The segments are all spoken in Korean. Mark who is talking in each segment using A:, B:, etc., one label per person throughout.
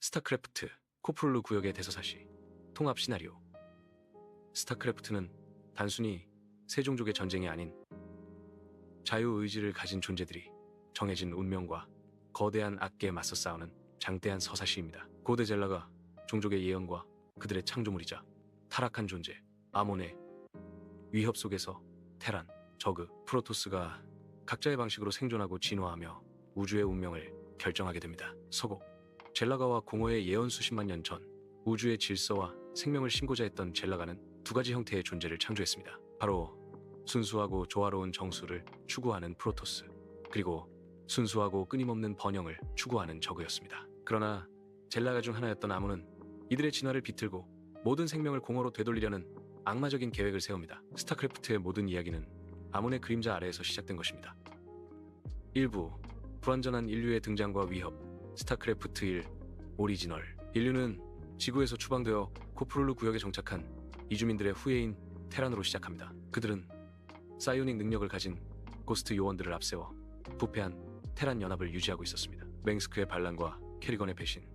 A: 스타크래프트, 코프룰루 구역의 대서사시, 통합 시나리오. 스타크래프트는 단순히 세 종족의 전쟁이 아닌 자유의지를 가진 존재들이 정해진 운명과 거대한 악계에 맞서 싸우는 장대한 서사시입니다. 고대 젤라가 종족의 예언과 그들의 창조물이자 타락한 존재, 아몬의 위협 속에서 테란, 저그, 프로토스가 각자의 방식으로 생존하고 진화하며 우주의 운명을 결정하게 됩니다. 서곡, 젤라가와 공허의 예언 수십만 년 전 우주의 질서와 생명을 심고자 했던 젤라가는 두 가지 형태의 존재를 창조했습니다. 바로 순수하고 조화로운 정수를 추구하는 프로토스, 그리고 순수하고 끊임없는 번영을 추구하는 저그였습니다. 그러나 젤라가 중 하나였던 아몬은 이들의 진화를 비틀고 모든 생명을 공허로 되돌리려는 악마적인 계획을 세웁니다. 스타크래프트의 모든 이야기는 아몬의 그림자 아래에서 시작된 것입니다. 1부, 불완전한 인류의 등장과 위협. 스타크래프트 1 오리지널. 인류는 지구에서 추방되어 코프룰루 구역에 정착한 이주민들의 후예인 테란으로 시작합니다. 그들은 사이오닉 능력을 가진 고스트 요원들을 앞세워 부패한 테란 연합을 유지하고 있었습니다. 맹스크의 반란과 캐리건의 배신,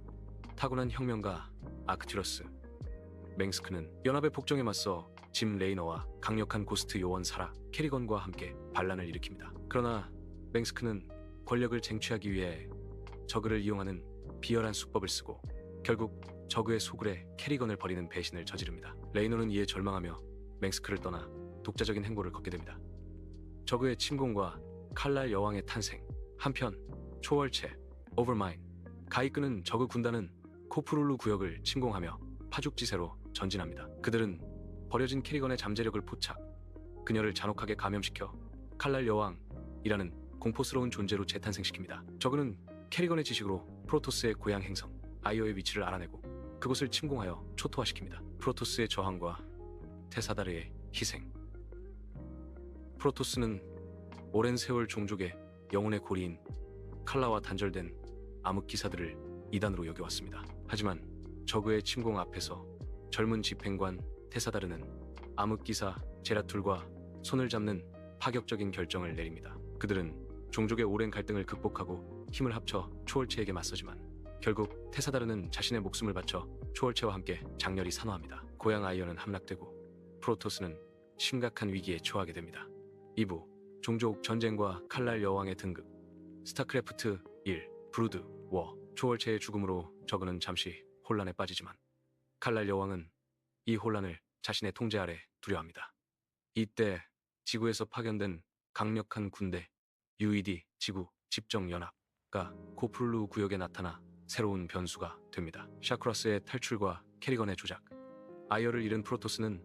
A: 타고난 혁명가 아크튜러스. 맹스크는 연합의 폭정에 맞서 짐 레이너와 강력한 고스트 요원 사라 캐리건과 함께 반란을 일으킵니다. 그러나 맹스크는 권력을 쟁취하기 위해 저그를 이용하는 비열한 수법을 쓰고 결국 저그의 소굴에 캐리건을 버리는 배신을 저지릅니다. 레이너는 이에 절망하며 맹스크를 떠나 독자적인 행보를 걷게 됩니다. 저그의 침공과 칼날 여왕의 탄생. 한편 초월체 오버마인 가이끄는 저그 군단은 코프룰루 구역을 침공하며 파죽지세로 전진합니다. 그들은 버려진 캐리건의 잠재력을 포착, 그녀를 잔혹하게 감염시켜 칼날 여왕이라는 공포스러운 존재로 재탄생시킵니다. 저그는 캐리건의 지식으로 프로토스의 고향 행성 아이오의 위치를 알아내고 그곳을 침공하여 초토화시킵니다. 프로토스의 저항과 테사다르의 희생. 프로토스는 오랜 세월 종족의 영혼의 고리인 칼라와 단절된 암흑기사들을 이단으로 여겨왔습니다. 하지만 저그의 침공 앞에서 젊은 집행관 테사다르는 암흑기사 제라툴과 손을 잡는 파격적인 결정을 내립니다. 그들은 종족의 오랜 갈등을 극복하고 힘을 합쳐 초월체에게 맞서지만 결국 테사다르는 자신의 목숨을 바쳐 초월체와 함께 장렬히 산화합니다. 고향 아이언은 함락되고 프로토스는 심각한 위기에 처하게 됩니다. 2부, 종족 전쟁과 칼날 여왕의 등극. 스타크래프트 1 브루드 워. 초월체의 죽음으로 저그는 잠시 혼란에 빠지지만 칼날 여왕은 이 혼란을 자신의 통제 아래 두려워합니다. 이때 지구에서 파견된 강력한 군대 UED 지구 집정연합가 코프룰루 구역에 나타나 새로운 변수가 됩니다. 샤크라스의 탈출과 캐리건의 조작. 아이어를 잃은 프로토스는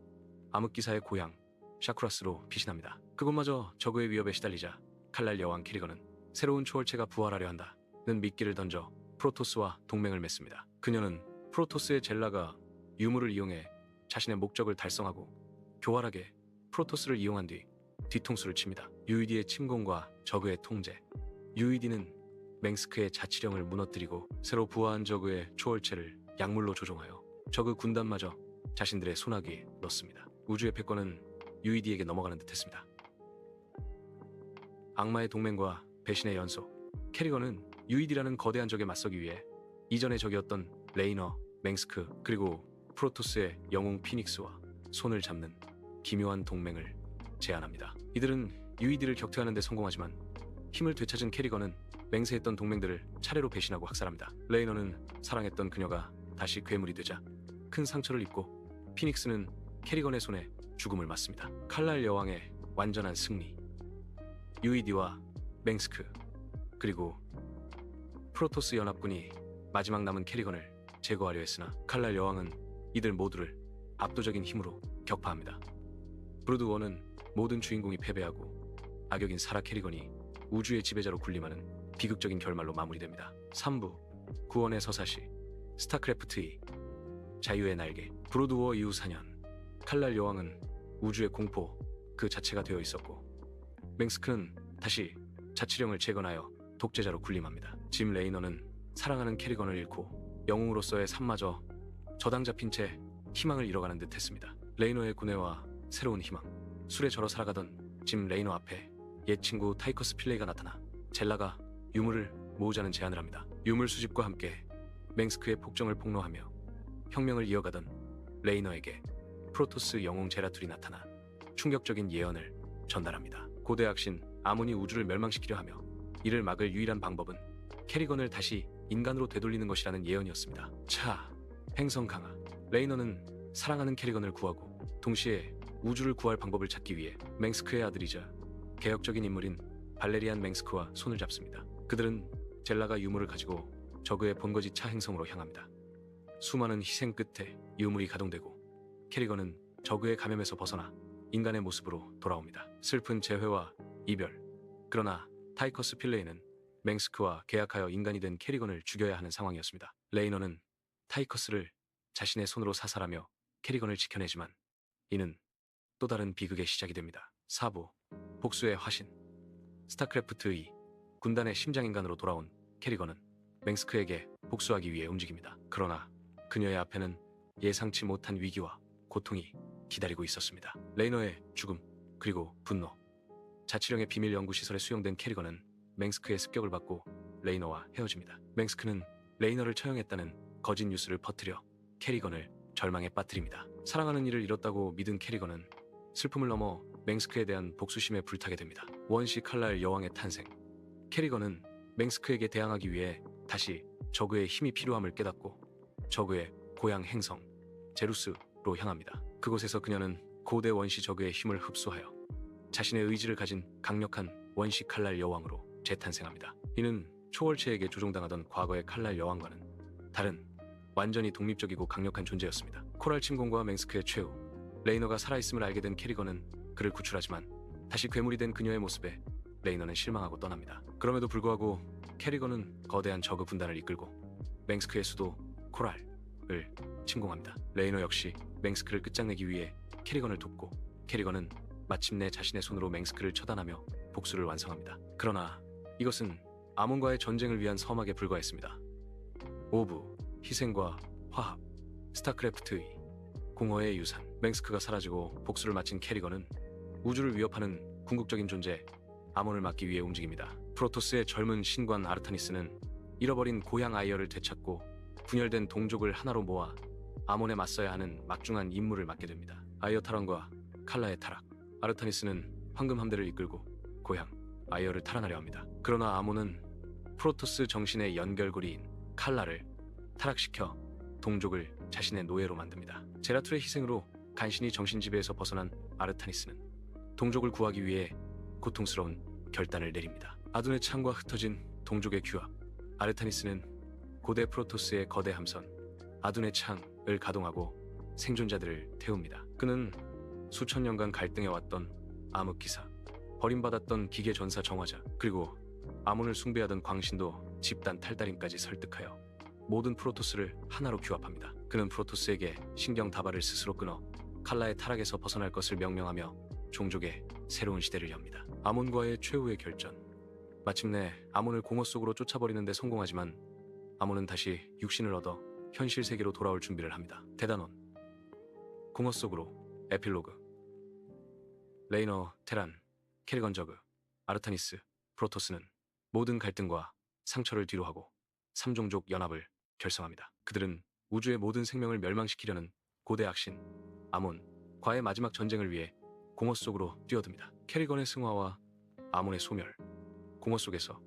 A: 암흑기사의 고향 샤크라스로 피신합니다. 그곳마저 저그의 위협에 시달리자 칼날 여왕 캐리건은 새로운 초월체가 부활하려 한다는 미끼를 던져 프로토스와 동맹을 맺습니다. 그녀는 프로토스의 젤라가 유물을 이용해 자신의 목적을 달성하고 교활하게 프로토스를 이용한 뒤 뒤통수를 칩니다. UED의 침공과 저그의 통제. UED는 맹스크의 자치령을 무너뜨리고 새로 부화한 저그의 초월체를 약물로 조종하여 저그 군단마저 자신들의 손아귀에 넣습니다. 우주의 패권은 UED에게 넘어가는 듯했습니다. 악마의 동맹과 배신의 연속. 캐리건은 UED라는 거대한 적에 맞서기 위해 이전의 적이었던 레이너, 맹스크, 그리고 프로토스의 영웅 피닉스와 손을 잡는 기묘한 동맹을 제안합니다. 이들은 UED를 격퇴하는 데 성공하지만 힘을 되찾은 캐리건은 맹세했던 동맹들을 차례로 배신하고 학살합니다. 레이너는 사랑했던 그녀가 다시 괴물이 되자 큰 상처를 입고 피닉스는 캐리건의 손에 죽음을 맞습니다. 칼날 여왕의 완전한 승리. UED와 맹스크 그리고 프로토스 연합군이 마지막 남은 캐리건을 제거하려 했으나 칼날 여왕은 이들 모두를 압도적인 힘으로 격파합니다. 브루드 워는 모든 주인공이 패배하고 악역인 사라 캐리건이 우주의 지배자로 군림하는 비극적인 결말로 마무리됩니다. 3부, 구원의 서사시. 스타크래프트 2 자유의 날개. 브루드 워 이후 4년 칼날 여왕은 우주의 공포 그 자체가 되어 있었고 맹스크는 다시 자치령을 재건하여 독재자로 군림합니다. 짐 레이너는 사랑하는 캐리건을 잃고 영웅으로서의 삶마저 저당 잡힌 채 희망을 잃어가는 듯 했습니다. 레이너의 구애와 새로운 희망. 술에 절어 살아가던 짐 레이너 앞에 옛 친구 타이커스 필레이가 나타나 젤라가 유물을 모으자는 제안을 합니다. 유물 수집과 함께 맹스크의 폭정을 폭로하며 혁명을 이어가던 레이너에게 프로토스 영웅 제라툴이 나타나 충격적인 예언을 전달합니다. 고대 악신 아몬이 우주를 멸망시키려 하며 이를 막을 유일한 방법은 캐리건을 다시 인간으로 되돌리는 것이라는 예언이었습니다. 자, 행성 강화. 레이너는 사랑하는 캐리건을 구하고 동시에 우주를 구할 방법을 찾기 위해 맹스크의 아들이자 개혁적인 인물인 발레리안 맹스크와 손을 잡습니다. 그들은 젤라가 유물을 가지고 저그의 본거지 차 행성으로 향합니다. 수많은 희생 끝에 유물이 가동되고 캐리건은 저그의 감염에서 벗어나 인간의 모습으로 돌아옵니다. 슬픈 재회와 이별. 그러나 타이커스 필레이는 맹스크와 계약하여 인간이 된 캐리건을 죽여야 하는 상황이었습니다. 레이너는 타이커스를 자신의 손으로 사살하며 캐리건을 지켜내지만 이는 또 다른 비극의 시작이 됩니다. 사부, 복수의 화신. 스타크래프트 2, 군단의 심장인간으로 돌아온 캐리건은 맹스크에게 복수하기 위해 움직입니다. 그러나 그녀의 앞에는 예상치 못한 위기와 고통이 기다리고 있었습니다. 레이너의 죽음, 그리고 분노. 자치령의 비밀 연구시설에 수용된 캐리건은 맹스크의 습격을 받고 레이너와 헤어집니다. 맹스크는 레이너를 처형했다는 거짓 뉴스를 퍼뜨려 캐리건을 절망에 빠뜨립니다. 사랑하는 이를 잃었다고 믿은 캐리건은 슬픔을 넘어 맹스크에 대한 복수심에 불타게 됩니다. 원시 칼날 여왕의 탄생. 캐리건은 맹스크에게 대항하기 위해 다시 저그의 힘이 필요함을 깨닫고 저그의 고향 행성 제루스로 향합니다. 그곳에서 그녀는 고대 원시 저그의 힘을 흡수하여 자신의 의지를 가진 강력한 원시 칼날 여왕으로 재탄생합니다. 이는 초월체에게 조종당하던 과거의 칼날 여왕과는 다른 완전히 독립적이고 강력한 존재였습니다. 코랄 침공과 맹스크의 최후. 레이너가 살아있음을 알게 된 캐리건은 그를 구출하지만 다시 괴물이 된 그녀의 모습에 레이너는 실망하고 떠납니다. 그럼에도 불구하고 캐리건은 거대한 저그 군단을 이끌고 맹스크의 수도 코랄을 침공합니다. 레이너 역시 맹스크를 끝장내기 위해 캐리건을 돕고 캐리건은 마침내 자신의 손으로 맹스크를 처단하며 복수를 완성합니다. 그러나 이것은 아몬과의 전쟁을 위한 서막에 불과했습니다. 오브, 희생과 화합. 스타크래프트 2, 공허의 유산. 맹스크가 사라지고 복수를 마친 캐리건은 우주를 위협하는 궁극적인 존재 아몬을 막기 위해 움직입니다. 프로토스의 젊은 신관 아르타니스는 잃어버린 고향 아이어를 되찾고 분열된 동족을 하나로 모아 아몬에 맞서야 하는 막중한 임무를 맡게 됩니다. 아이어 탈환과 칼라의 타락. 아르타니스는 황금 함대를 이끌고 고향 아이어를 탈환하려 합니다. 그러나 아몬은 프로토스 정신의 연결고리인 칼라를 타락시켜 동족을 자신의 노예로 만듭니다. 제라툴의 희생으로 간신히 정신지배에서 벗어난 아르타니스는 동족을 구하기 위해 고통스러운 결단을 내립니다. 아둔의 창과 흩어진 동족의 규합. 아르타니스는 고대 프로토스의 거대 함선 아둔의 창을 가동하고 생존자들을 태웁니다. 그는 수천 년간 갈등해왔던 암흑기사, 버림받았던 기계 전사 정화자, 그리고 아몬을 숭배하던 광신도 집단 탈달인까지 설득하여 모든 프로토스를 하나로 규합합니다. 그는 프로토스에게 신경 다발을 스스로 끊어 칼라의 타락에서 벗어날 것을 명령하며 종족의 새로운 시대를 엽니다. 아몬과의 최후의 결전. 마침내 아몬을 공허 속으로 쫓아버리는 데 성공하지만 아몬은 다시 육신을 얻어 현실 세계로 돌아올 준비를 합니다. 대단원. 공허 속으로. 에필로그. 레이너, 테란, 캐리건 저그, 아르타니스, 프로토스는 모든 갈등과 상처를 뒤로하고 3종족 연합을 결성합니다. 그들은 우주의 모든 생명을 멸망시키려는 고대 악신 아몬과의 마지막 전쟁을 위해 공허 속으로 뛰어듭니다. 캐리건의 승화와 아몬의 소멸. 공허 속에서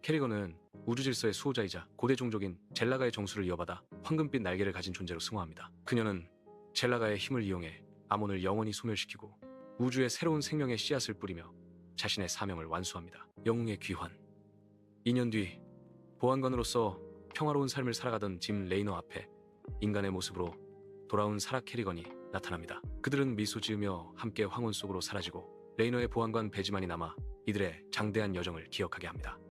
A: 캐리건은 우주 질서의 수호자이자 고대 종족인 젤라가의 정수를 이어받아 황금빛 날개를 가진 존재로 승화합니다. 그녀는 젤라가의 힘을 이용해 아몬을 영원히 소멸시키고 우주의 새로운 생명의 씨앗을 뿌리며 자신의 사명을 완수합니다. 영웅의 귀환. 2년 뒤 보안관으로서 평화로운 삶을 살아가던 짐 레이너 앞에 인간의 모습으로 돌아온 사라 캐리건이 나타납니다. 그들은 미소 지으며 함께 황혼 속으로 사라지고 레이너의 보안관 배지만이 남아 이들의 장대한 여정을 기억하게 합니다.